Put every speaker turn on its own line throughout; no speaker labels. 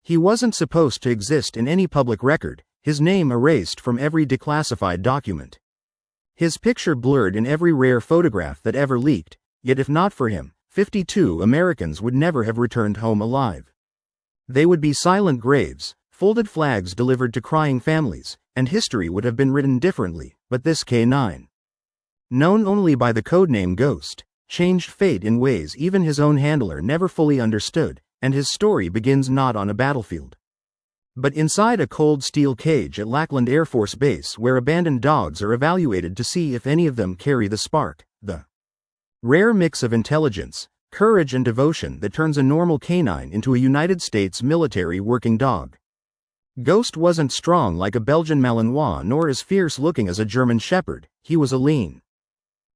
He wasn't supposed to exist in any public record, his name erased from every declassified document. His picture blurred in every rare photograph that ever leaked, yet if not for him, 52 Americans would never have returned home alive. They would be silent graves, folded flags delivered to crying families, and history would have been written differently, but this K9, known only by the codename Ghost, changed fate in ways even his own handler never fully understood, and his story begins not on a battlefield, but inside a cold steel cage at Lackland Air Force Base, where abandoned dogs are evaluated to see if any of them carry the spark, the rare mix of intelligence, courage and devotion that turns a normal canine into a United States military working dog. Ghost wasn't strong like a Belgian Malinois nor as fierce-looking as a German Shepherd. He was a lean,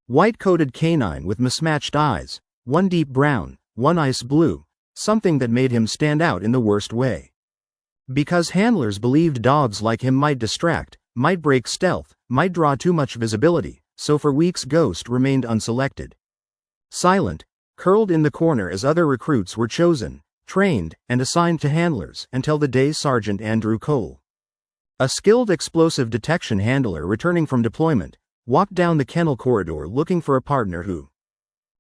white-coated canine with mismatched eyes, one deep brown, one ice blue, something that made him stand out in the worst way. Because handlers believed dogs like him might distract, might break stealth, might draw too much visibility, so for weeks Ghost remained unselected. Silent, curled in the corner as other recruits were chosen, trained, and assigned to handlers until the day Sergeant Andrew Cole, a skilled explosive detection handler returning from deployment, walked down the kennel corridor looking for a partner who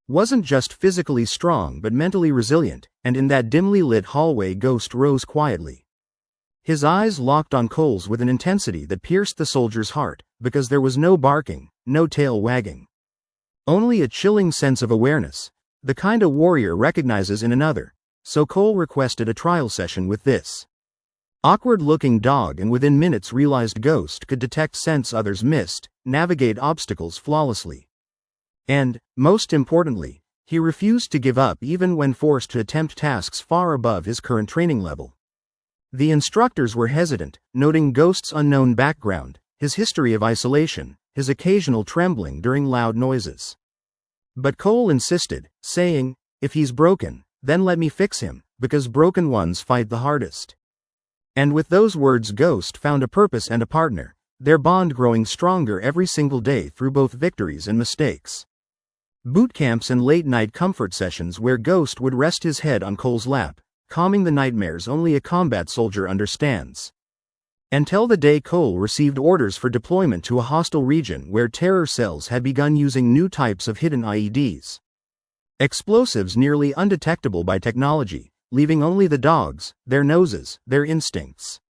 wasn't just physically strong but mentally resilient, and in that dimly lit hallway Ghost rose quietly. His eyes locked on Cole's with an intensity that pierced the soldier's heart, because there was no barking, no tail wagging. Only a chilling sense of awareness, the kind a warrior recognizes in another, so Cole requested a trial session with this awkward-looking dog and within minutes realized Ghost could detect scents others missed, navigate obstacles flawlessly. And, most importantly, he refused to give up even when forced to attempt tasks far above his current training level. The instructors were hesitant, noting Ghost's unknown background, his history of isolation, his occasional trembling during loud noises. But Cole insisted, saying, "If he's broken, then let me fix him, because broken ones fight the hardest." And with those words Ghost found a purpose and a partner, their bond growing stronger every single day through both victories and mistakes. Boot camps and late-night comfort sessions where Ghost would rest his head on Cole's lap, calming the nightmares only a combat soldier understands. Until the day Cole received orders for deployment to a hostile region where terror cells had begun using new types of hidden IEDs. Explosives nearly undetectable by technology, leaving only the dogs, their noses, their instincts,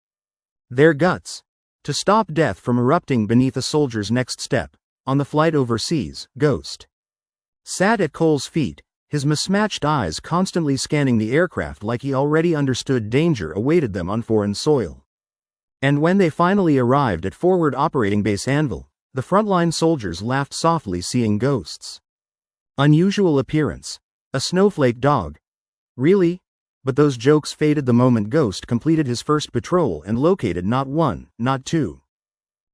their guts, to stop death from erupting beneath a soldier's next step. On the flight overseas, Ghost sat at Cole's feet, his mismatched eyes constantly scanning the aircraft like he already understood danger awaited them on foreign soil. And when they finally arrived at Forward Operating Base Anvil, the frontline soldiers laughed softly seeing Ghost's unusual appearance. A snowflake dog? Really? But those jokes faded the moment Ghost completed his first patrol and located not one, not two,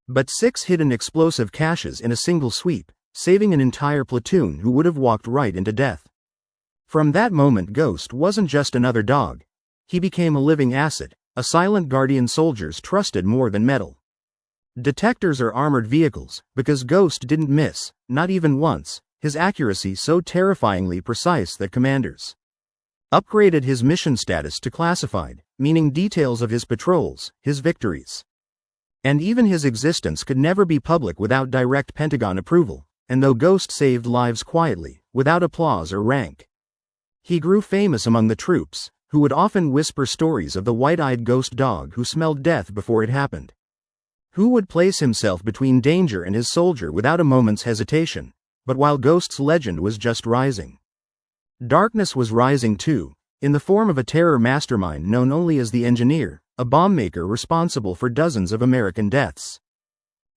but 6 hidden explosive caches in a single sweep, saving an entire platoon who would have walked right into death. From that moment Ghost wasn't just another dog. He became a living asset, a silent guardian soldiers trusted more than metal detectors or armored vehicles, because Ghost didn't miss, not even once, his accuracy so terrifyingly precise that commanders upgraded his mission status to classified, meaning details of his patrols, his victories, and even his existence could never be public without direct Pentagon approval. And though Ghost saved lives quietly, without applause or rank, he grew famous among the troops, who would often whisper stories of the white-eyed ghost dog who smelled death before it happened, who would place himself between danger and his soldier without a moment's hesitation. But while Ghost's legend was just rising, darkness was rising too, in the form of a terror mastermind known only as the Engineer, a bomb maker responsible for dozens of American deaths.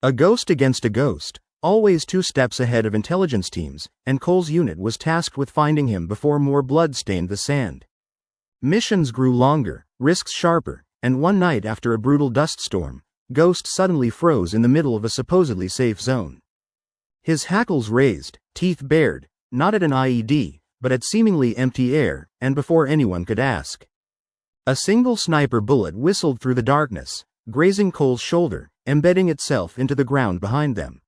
A ghost against a ghost, always 2 steps ahead of intelligence teams, and Cole's unit was tasked with finding him before more blood stained the sand. Missions grew longer, risks sharper, and one night after a brutal dust storm, Ghost suddenly froze in the middle of a supposedly safe zone. His hackles raised, teeth bared, not at an IED, but at seemingly empty air, and before anyone could ask. A single sniper bullet whistled through the darkness, grazing Cole's shoulder, embedding itself into the ground behind them.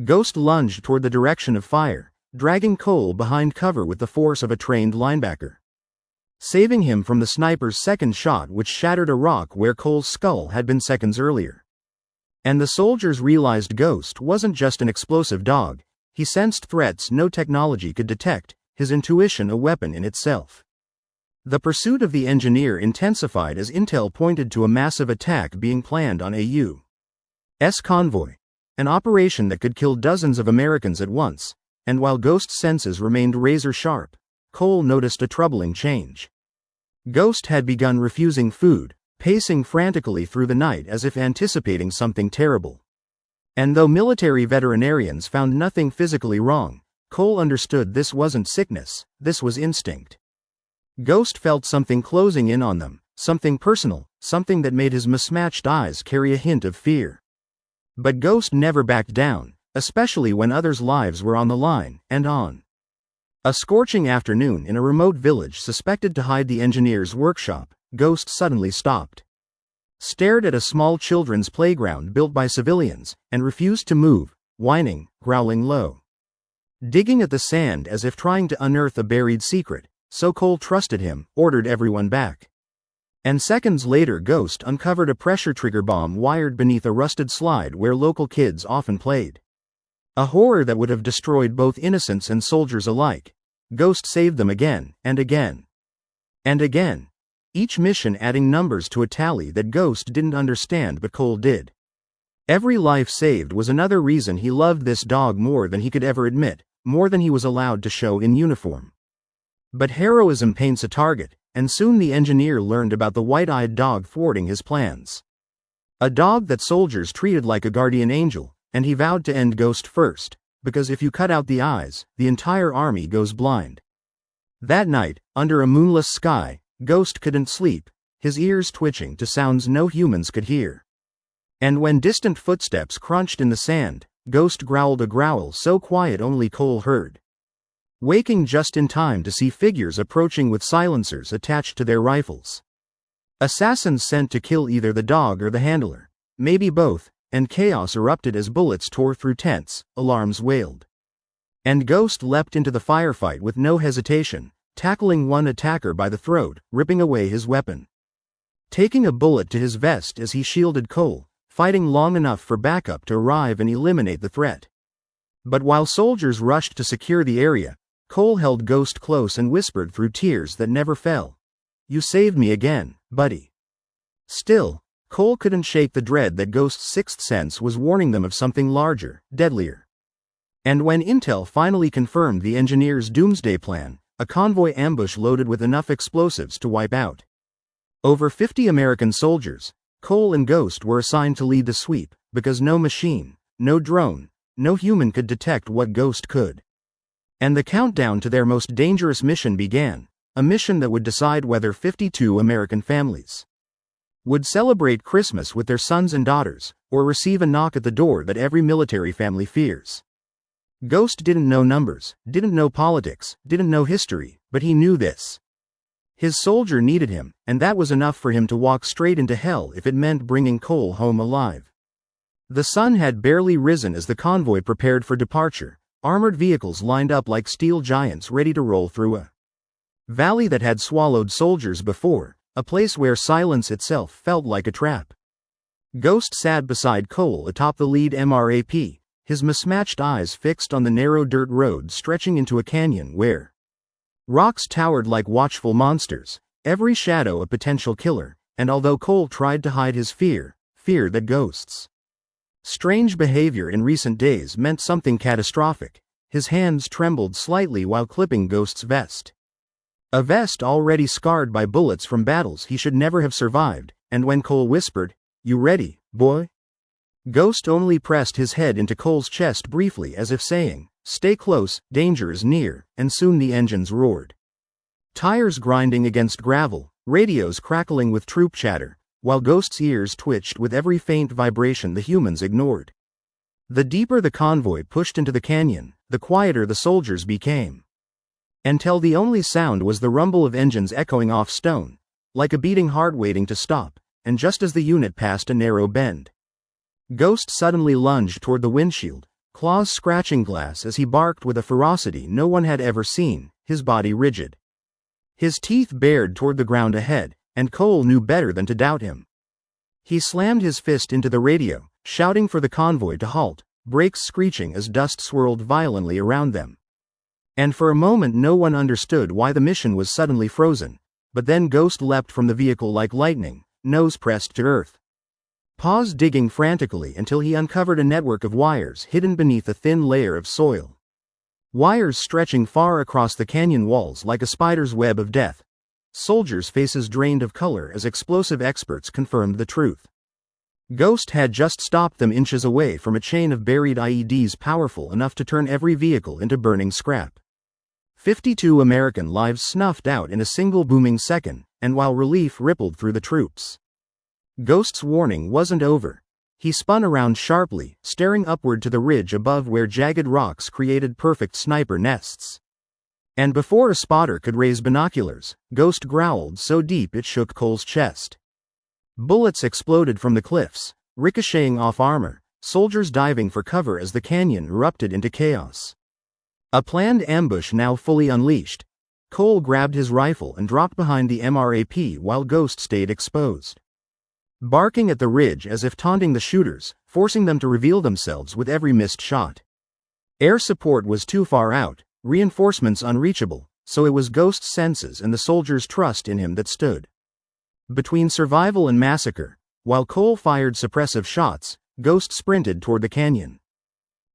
Ghost lunged toward the direction of fire, dragging Cole behind cover with the force of a trained linebacker. saving him from the sniper's second shot, which shattered a rock where Cole's skull had been seconds earlier. And the soldiers realized Ghost wasn't just an explosive dog. He sensed threats no technology could detect, his intuition a weapon in itself. The pursuit of the engineer intensified as intel pointed to a massive attack being planned on AU's convoy, an operation that could kill dozens of Americans at once, and while Ghost's senses remained razor-sharp, Cole noticed a troubling change. Ghost had begun refusing food, pacing frantically through the night as if anticipating something terrible. And though military veterinarians found nothing physically wrong, Cole understood this wasn't sickness, this was instinct. Ghost felt something closing in on them, something personal, something that made his mismatched eyes carry a hint of fear. But Ghost never backed down, especially when others' lives were on the line, and on a scorching afternoon in a remote village suspected to hide the engineer's workshop, Ghost suddenly stopped, stared at a small children's playground built by civilians, and refused to move, whining, growling low, digging at the sand as if trying to unearth a buried secret. So Cole trusted him, ordered everyone back. And seconds later Ghost uncovered a pressure trigger bomb wired beneath a rusted slide where local kids often played. A horror that would have destroyed both innocents and soldiers alike. Ghost saved them again, and again. And again. Each mission adding numbers to a tally that Ghost didn't understand but Cole did. Every life saved was another reason he loved this dog more than he could ever admit, more than he was allowed to show in uniform. But heroism paints a target, and soon the engineer learned about the white-eyed dog thwarting his plans. A dog that soldiers treated like a guardian angel, and he vowed to end Ghost first, because if you cut out the eyes, the entire army goes blind. That night, under a moonless sky, Ghost couldn't sleep, his ears twitching to sounds no humans could hear. And when distant footsteps crunched in the sand, Ghost growled a growl so quiet only Cole heard, waking just in time to see figures approaching with silencers attached to their rifles. Assassins sent to kill either the dog or the handler, maybe both, and chaos erupted as bullets tore through tents, alarms wailed. And Ghost leapt into the firefight with no hesitation, tackling one attacker by the throat, ripping away his weapon, taking a bullet to his vest as he shielded Cole, fighting long enough for backup to arrive and eliminate the threat. But while soldiers rushed to secure the area, Cole held Ghost close and whispered through tears that never fell, "You saved me again, buddy." Still, Cole couldn't shake the dread that Ghost's sixth sense was warning them of something larger, deadlier. And when intel finally confirmed the engineer's doomsday plan, a convoy ambush loaded with enough explosives to wipe out over 50 American soldiers, Cole and Ghost were assigned to lead the sweep, because no machine, no drone, no human could detect what Ghost could. And the countdown to their most dangerous mission began, a mission that would decide whether 52 American families would celebrate Christmas with their sons and daughters, or receive a knock at the door that every military family fears. Ghost didn't know numbers, didn't know politics, didn't know history, but he knew this. His soldier needed him, and that was enough for him to walk straight into hell if it meant bringing Cole home alive. The sun had barely risen as the convoy prepared for departure. Armored vehicles lined up like steel giants ready to roll through a valley that had swallowed soldiers before, a place where silence itself felt like a trap. Ghost sat beside Cole atop the lead MRAP, his mismatched eyes fixed on the narrow dirt road stretching into a canyon where rocks towered like watchful monsters, every shadow a potential killer, and although Cole tried to hide his fear that Ghost's strange behavior in recent days meant something catastrophic, his hands trembled slightly while clipping Ghost's vest. A vest already scarred by bullets from battles he should never have survived, and when Cole whispered, "You ready, boy?" Ghost only pressed his head into Cole's chest briefly as if saying, "Stay close, danger is near," and soon the engines roared. Tires grinding against gravel, radios crackling with troop chatter, while Ghost's ears twitched with every faint vibration the humans ignored. The deeper the convoy pushed into the canyon, the quieter the soldiers became. Until the only sound was the rumble of engines echoing off stone, like a beating heart waiting to stop, and just as the unit passed a narrow bend, Ghost suddenly lunged toward the windshield, claws scratching glass as he barked with a ferocity no one had ever seen, his body rigid. His teeth bared toward the ground ahead, and Cole knew better than to doubt him. He slammed his fist into the radio, shouting for the convoy to halt, brakes screeching as dust swirled violently around them. And for a moment no one understood why the mission was suddenly frozen, but then Ghost leapt from the vehicle like lightning, nose pressed to earth. Paws digging frantically until he uncovered a network of wires hidden beneath a thin layer of soil. Wires stretching far across the canyon walls like a spider's web of death. Soldiers' faces drained of color as explosive experts confirmed the truth. Ghost had just stopped them inches away from a chain of buried IEDs powerful enough to turn every vehicle into burning scrap. 52 American lives snuffed out in a single booming second, and while relief rippled through the troops, Ghost's warning wasn't over. He spun around sharply, staring upward to the ridge above where jagged rocks created perfect sniper nests. And before a spotter could raise binoculars, Ghost growled so deep it shook Cole's chest. Bullets exploded from the cliffs, ricocheting off armor, soldiers diving for cover as the canyon erupted into chaos. A planned ambush now fully unleashed. Cole grabbed his rifle and dropped behind the MRAP while Ghost stayed exposed, barking at the ridge as if taunting the shooters, forcing them to reveal themselves with every missed shot. Air support was too far out, reinforcements unreachable, so it was Ghost's senses and the soldiers' trust in him that stood. Between survival and massacre, while Cole fired suppressive shots, Ghost sprinted toward the canyon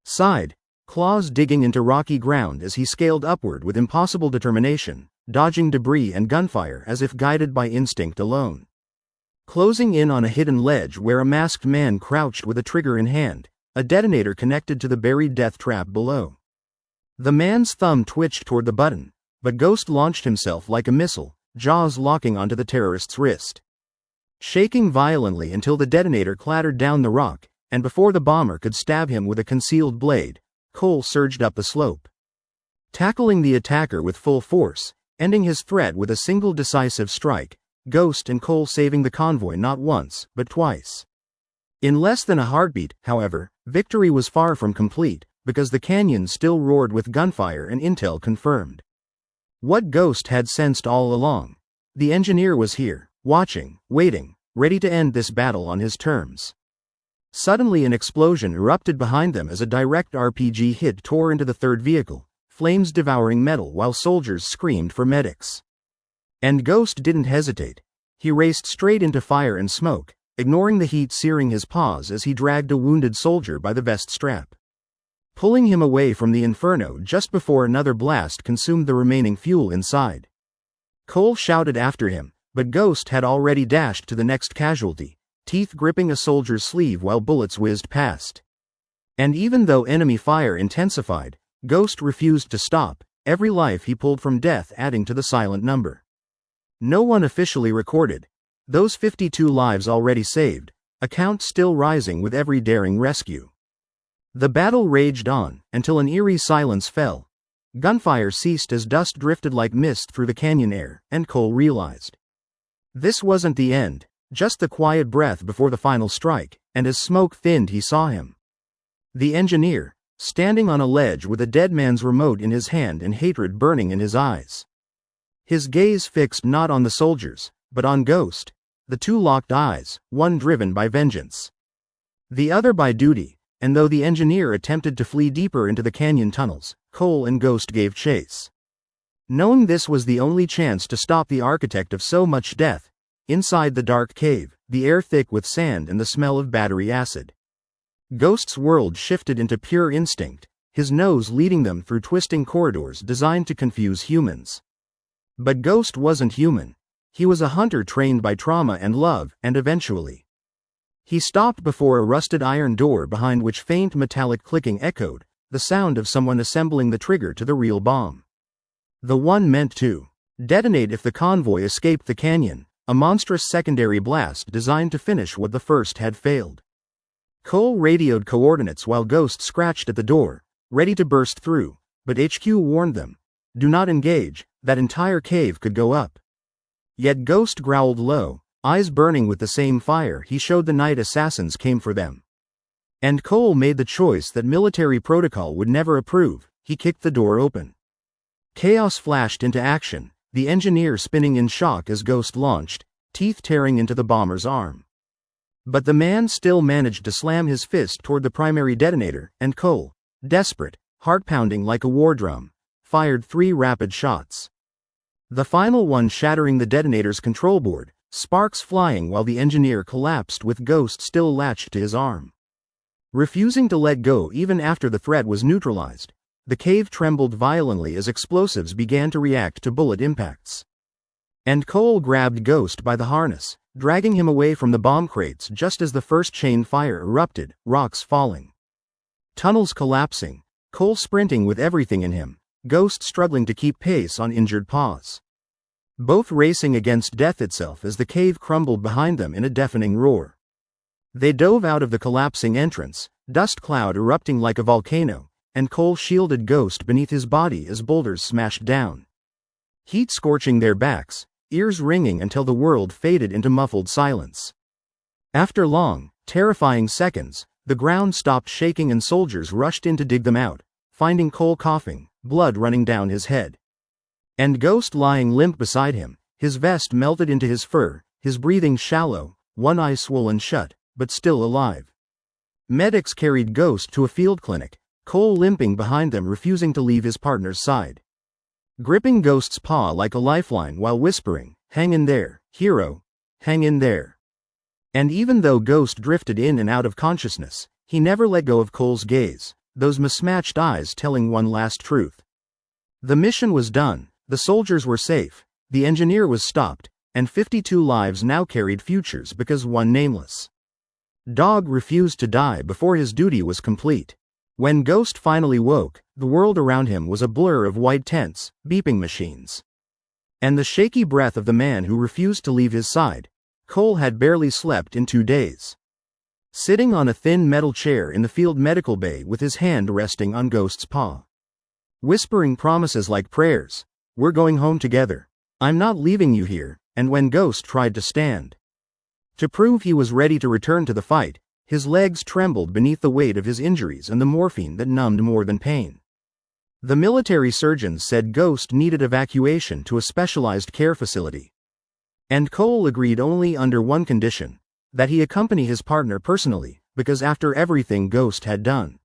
side, claws digging into rocky ground as he scaled upward with impossible determination, dodging debris and gunfire as if guided by instinct alone. Closing in on a hidden ledge where a masked man crouched with a trigger in hand, a detonator connected to the buried death trap below. The man's thumb twitched toward the button, but Ghost launched himself like a missile, jaws locking onto the terrorist's wrist. Shaking violently until the detonator clattered down the rock, and before the bomber could stab him with a concealed blade, Cole surged up the slope, tackling the attacker with full force, ending his threat with a single decisive strike, Ghost and Cole saving the convoy not once, but twice. In less than a heartbeat, however, victory was far from complete, because the canyon still roared with gunfire and intel confirmed what Ghost had sensed all along. The engineer was here, watching, waiting, ready to end this battle on his terms. Suddenly an explosion erupted behind them as a direct RPG hit tore into the third vehicle, flames devouring metal while soldiers screamed for medics. And Ghost didn't hesitate. He raced straight into fire and smoke, ignoring the heat searing his paws as he dragged a wounded soldier by the vest strap, pulling him away from the inferno just before another blast consumed the remaining fuel inside. Cole shouted after him, but Ghost had already dashed to the next casualty, teeth gripping a soldier's sleeve while bullets whizzed past. And even though enemy fire intensified, Ghost refused to stop, every life he pulled from death adding to the silent number. No one officially recorded. Those 52 lives already saved, a count still rising with every daring rescue. The battle raged on, until an eerie silence fell. Gunfire ceased as dust drifted like mist through the canyon air, and Cole realized this wasn't the end, just the quiet breath before the final strike, and as smoke thinned he saw him. The engineer, standing on a ledge with a dead man's remote in his hand and hatred burning in his eyes. His gaze fixed not on the soldiers, but on Ghost, the two locked eyes, one driven by vengeance, the other by duty, and though the engineer attempted to flee deeper into the canyon tunnels, Cole and Ghost gave chase. Knowing this was the only chance to stop the architect of so much death, inside the dark cave, the air thick with sand and the smell of battery acid, Ghost's world shifted into pure instinct, his nose leading them through twisting corridors designed to confuse humans. But Ghost wasn't human. He was a hunter trained by trauma and love, and eventually he stopped before a rusted iron door behind which faint metallic clicking echoed, the sound of someone assembling the trigger to the real bomb. The one meant to detonate if the convoy escaped the canyon, a monstrous secondary blast designed to finish what the first had failed. Cole radioed coordinates while Ghost scratched at the door, ready to burst through, but HQ warned them, "Do not engage, that entire cave could go up." Yet Ghost growled low, eyes burning with the same fire he showed the night assassins came for them. And Cole made the choice that military protocol would never approve. He kicked the door open. Chaos flashed into action, the engineer spinning in shock as Ghost launched, teeth tearing into the bomber's arm. But the man still managed to slam his fist toward the primary detonator, and Cole, desperate, heart pounding like a war drum, fired 3 rapid shots. The final one shattering the detonator's control board, sparks flying while the engineer collapsed with Ghost still latched to his arm. Refusing to let go even after the threat was neutralized, the cave trembled violently as explosives began to react to bullet impacts. And Cole grabbed Ghost by the harness, dragging him away from the bomb crates just as the first chain fire erupted, rocks falling. Tunnels collapsing, Cole sprinting with everything in him, Ghost struggling to keep pace on injured paws. Both racing against death itself as the cave crumbled behind them in a deafening roar. They dove out of the collapsing entrance, dust cloud erupting like a volcano, and Cole shielded Ghost beneath his body as boulders smashed down. Heat scorching their backs, ears ringing until the world faded into muffled silence. After long, terrifying seconds, the ground stopped shaking and soldiers rushed in to dig them out, finding Cole coughing, blood running down his head. And Ghost lying limp beside him, his vest melted into his fur, his breathing shallow, one eye swollen shut, but still alive. Medics carried Ghost to a field clinic, Cole limping behind them, refusing to leave his partner's side. Gripping Ghost's paw like a lifeline while whispering, "Hang in there, hero, hang in there." And even though Ghost drifted in and out of consciousness, he never let go of Cole's gaze, those mismatched eyes telling one last truth. The mission was done, the soldiers were safe, the engineer was stopped, and 52 lives now carried futures because one nameless dog refused to die before his duty was complete. When Ghost finally woke, the world around him was a blur of white tents, beeping machines, and the shaky breath of the man who refused to leave his side. Cole had barely slept in 2 days. Sitting on a thin metal chair in the field medical bay with his hand resting on Ghost's paw. Whispering promises like prayers, "We're going home together. I'm not leaving you here," and when Ghost tried to stand to prove he was ready to return to the fight, his legs trembled beneath the weight of his injuries and the morphine that numbed more than pain. The military surgeons said Ghost needed evacuation to a specialized care facility. And Cole agreed only under one condition, that he accompany his partner personally, because after everything Ghost had done,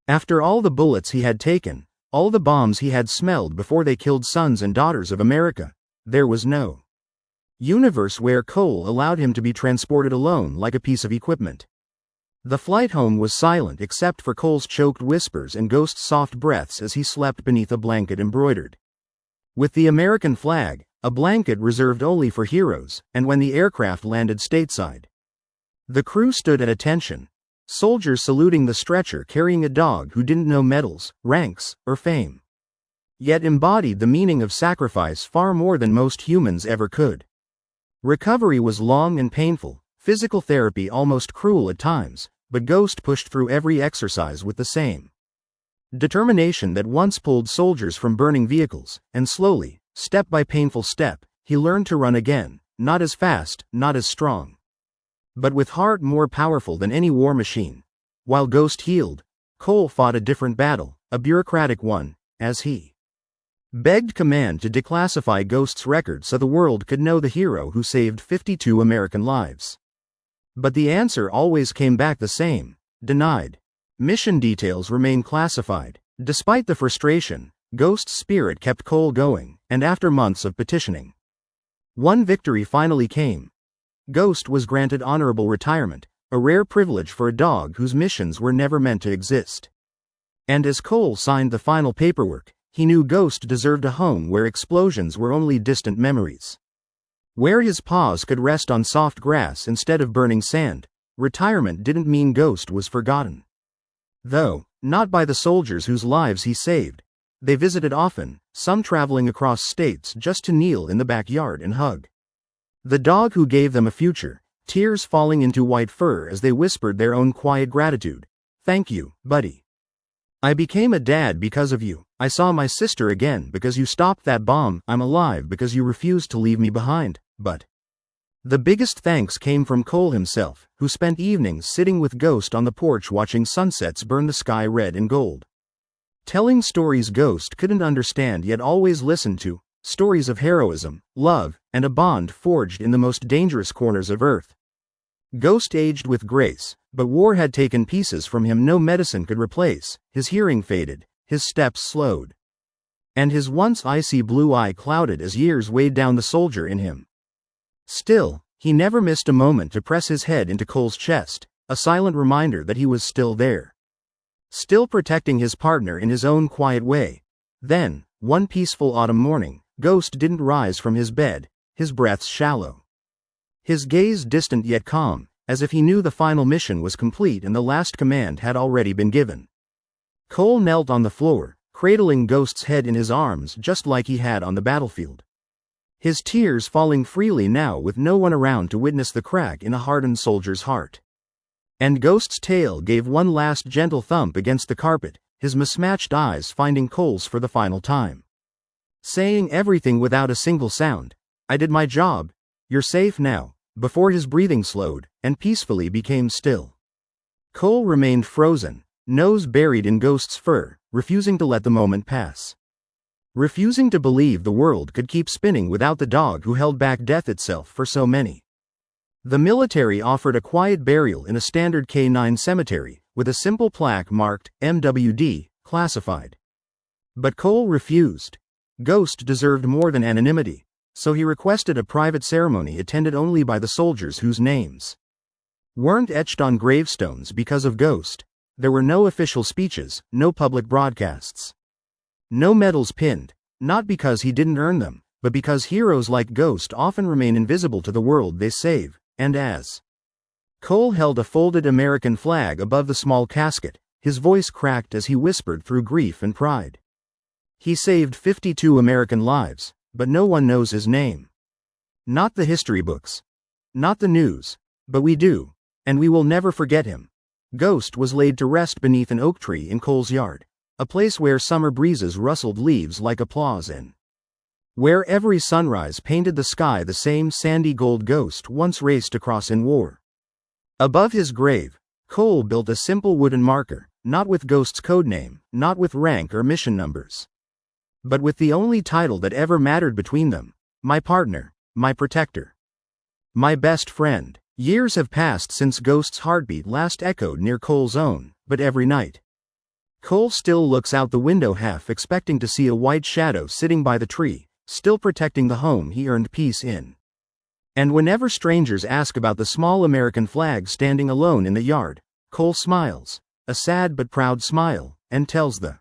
after all the bullets he had taken, all the bombs he had smelled before they killed sons and daughters of America, there was no universe where Cole allowed him to be transported alone like a piece of equipment. The flight home was silent except for Cole's choked whispers and Ghost's soft breaths as he slept beneath a blanket embroidered with the American flag, a blanket reserved only for heroes, and when the aircraft landed stateside, the crew stood at attention, soldiers saluting the stretcher carrying a dog who didn't know medals, ranks, or fame, yet embodied the meaning of sacrifice far more than most humans ever could. Recovery was long and painful, physical therapy almost cruel at times, but Ghost pushed through every exercise with the same determination that once pulled soldiers from burning vehicles, and slowly, step by painful step, he learned to run again, not as fast, not as strong, but with heart more powerful than any war machine. While Ghost healed, Cole fought a different battle, a bureaucratic one, as he begged command to declassify Ghost's record so the world could know the hero who saved 52 American lives. But the answer always came back the same: denied. Mission details remain classified. Despite the frustration, Ghost's spirit kept Cole going, and after months of petitioning, one victory finally came. Ghost was granted honorable retirement, a rare privilege for a dog whose missions were never meant to exist. And as Cole signed the final paperwork, he knew Ghost deserved a home where explosions were only distant memories, where his paws could rest on soft grass instead of burning sand. Retirement didn't mean Ghost was forgotten, though not by the soldiers whose lives he saved. They visited often, some traveling across states just to kneel in the backyard and hug the dog who gave them a future, tears falling into white fur as they whispered their own quiet gratitude. "Thank you, buddy. I became a dad because of you. I saw my sister again because you stopped that bomb. I'm alive because you refused to leave me behind." But the biggest thanks came from Cole himself, who spent evenings sitting with Ghost on the porch watching sunsets burn the sky red and gold, telling stories Ghost couldn't understand yet always listened to, stories of heroism, love, and a bond forged in the most dangerous corners of Earth. Ghost aged with grace, but war had taken pieces from him no medicine could replace. His hearing faded, his steps slowed, and his once icy blue eye clouded as years weighed down the soldier in him. Still, he never missed a moment to press his head into Cole's chest, a silent reminder that he was still there, still protecting his partner in his own quiet way. Then, one peaceful autumn morning, Ghost didn't rise from his bed, his breaths shallow, his gaze distant yet calm, as if he knew the final mission was complete and the last command had already been given. Cole knelt on the floor, cradling Ghost's head in his arms just like he had on the battlefield, his tears falling freely now with no one around to witness the crack in a hardened soldier's heart. And Ghost's tail gave one last gentle thump against the carpet, his mismatched eyes finding Cole's for the final time, saying everything without a single sound. "I did my job. You're safe now," before his breathing slowed and peacefully became still. Cole remained frozen, nose buried in Ghost's fur, refusing to let the moment pass, refusing to believe the world could keep spinning without the dog who held back death itself for so many. The military offered a quiet burial in a standard K9 cemetery, with a simple plaque marked MWD, classified. But Cole refused. Ghost deserved more than anonymity, so he requested a private ceremony attended only by the soldiers whose names weren't etched on gravestones because of Ghost. There were no official speeches, no public broadcasts, no medals pinned, not because he didn't earn them, but because heroes like Ghost often remain invisible to the world they save. And as Cole held a folded American flag above the small casket, his voice cracked as he whispered through grief and pride. He saved 52 American lives, but no one knows his name. Not the history books, not the news, but we do, and we will never forget him. Ghost was laid to rest beneath an oak tree in Cole's yard, a place where summer breezes rustled leaves like applause and where every sunrise painted the sky the same sandy gold Ghost once raced across in war. Above his grave, Cole built a simple wooden marker, not with Ghost's codename, not with rank or mission numbers, but with the only title that ever mattered between them: my partner, my protector, my best friend. Years have passed since Ghost's heartbeat last echoed near Cole's own, but every night, Cole still looks out the window half expecting to see a white shadow sitting by the tree, still protecting the home he earned peace in. And whenever strangers ask about the small American flag standing alone in the yard, Cole smiles, a sad but proud smile, and tells the